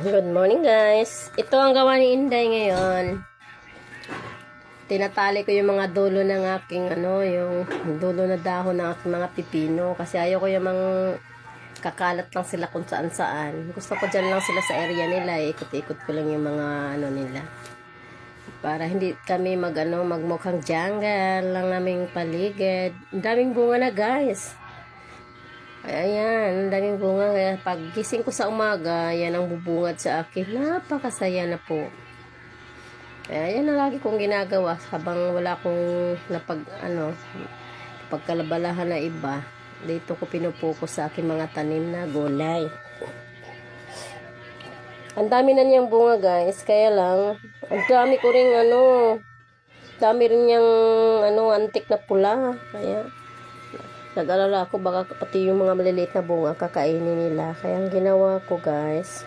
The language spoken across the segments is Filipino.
Good morning guys. Ito ang gawa ni Inday ngayon. Tinatali ko yung mga dulo ng aking yung dulo na dahon ng aking mga pipino kasi ayoko yung mga kakalat lang sila kung saan saan. Gusto ko dyan lang sila sa area nila. Ikot-ikot ko lang yung mga nila. Para hindi kami magmukhang jungle lang naming paligid. Ang daming bunga na guys. Ayan, ang daming bunga. Kaya pag gising ko sa umaga, yan ang bubungad sa akin. Napakasaya na po. Kaya yan ang lagi kong ginagawa habang wala akong pagkalabalahan na iba. Dito ko pinupokus sa aking mga tanim na gulay. Ang dami na niyang bunga guys. Kaya lang, ang dami ko rin dami rin niyang antik na pula. Kaya nag-alala ako baka pati yung mga maliliit na bunga kakainin nila. Kaya ang ginawa ko guys,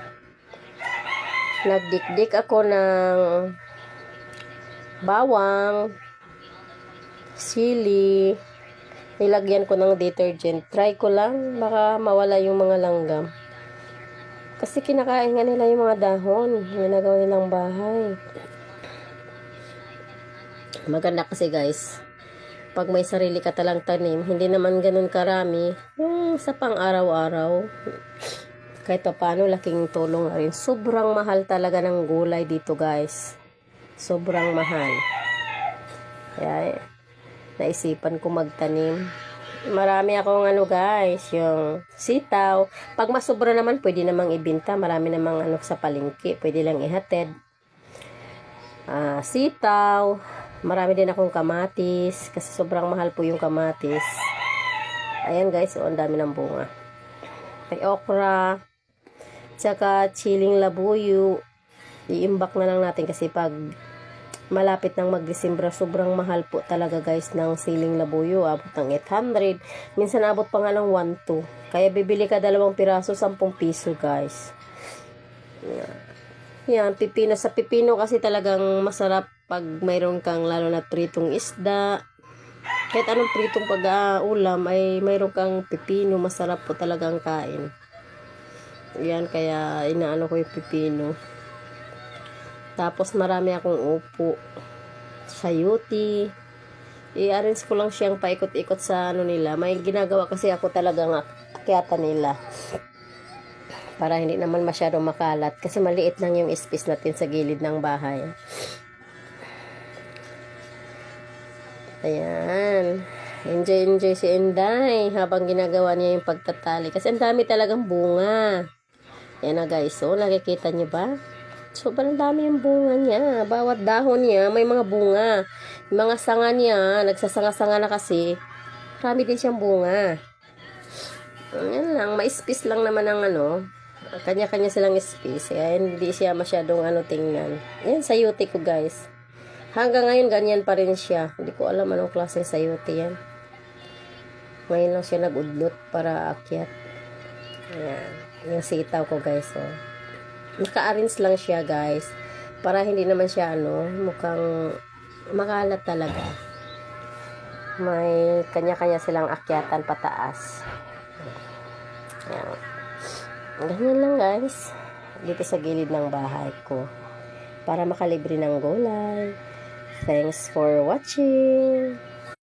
nagdikdik ako ng bawang, sili, nilagyan ko ng detergent. Try ko lang, baka mawala yung mga langgam. Kasi kinakain nga nila yung mga dahon. Ginagawa nilang bahay. Maganda kasi guys, pag may sarili ka talang tanim, hindi naman ganun karami, yung sa pang-araw-araw, kahit pa paano, laking tulong na rin. Sobrang mahal talaga ng gulay dito guys. Sobrang mahal. Kaya, naisipan ko magtanim. Marami akong guys, yung sitaw. Pag masobra naman, pwede namang ibinta. Marami namang sa palengke, pwede lang ihatid. Sitaw. Marami din akong kamatis kasi sobrang mahal po yung kamatis. Ayan guys, ang dami ng bunga. May okra, tsaka chiling labuyo. Iimbak na lang natin kasi pag malapit ng mag-Disyembre, sobrang mahal po talaga guys ng siling labuyo. Abot ng 800. Minsan abot pa nga ng 1-2. Kaya bibili ka 2 piraso, 10 piso guys. Yan, pipino. Sa pipino kasi talagang masarap pag mayroon kang lalo na pritong isda. Kahit anong pritong pag-ulam ay mayroon kang pipino. Masarap po talagang kain. Yan, kaya inaano ko yung pipino. Tapos marami akong upo. Sayuti. I-arrange ko lang siyang paikot-ikot sa nila. May ginagawa kasi ako talagang akyatan nila. Para hindi naman masyadong makalat. Kasi maliit lang yung space natin sa gilid ng bahay. Ayan. Enjoy si Inday habang ginagawa niya yung pagtatali. Kasi ang dami talagang bunga. Ayan na guys. So, nakikita niyo ba? Sobrang dami yung bunga niya. Bawat dahon niya may mga bunga. Yung mga sanga niya, nagsasanga-sanga na kasi. Marami din siyang bunga. Ayan lang. May space lang naman ng kanya-kanya silang space. Kaya hindi siya masyadong tingnan. Ayan, sayuti ko guys. Hanggang ngayon, ganyan pa rin siya. Hindi ko alam anong klase sayuti yan. Ngayon lang siya nag-udlot para akyat. Ayan. Yung sitaw ko guys. So. Naka-arrange lang siya guys. Para hindi naman siya mukhang makalat talaga. May kanya-kanya silang akyatan pataas. Ayan. Ganyan lang guys. Dito sa gilid ng bahay ko. Para makalibre ng gulay. Thanks for watching.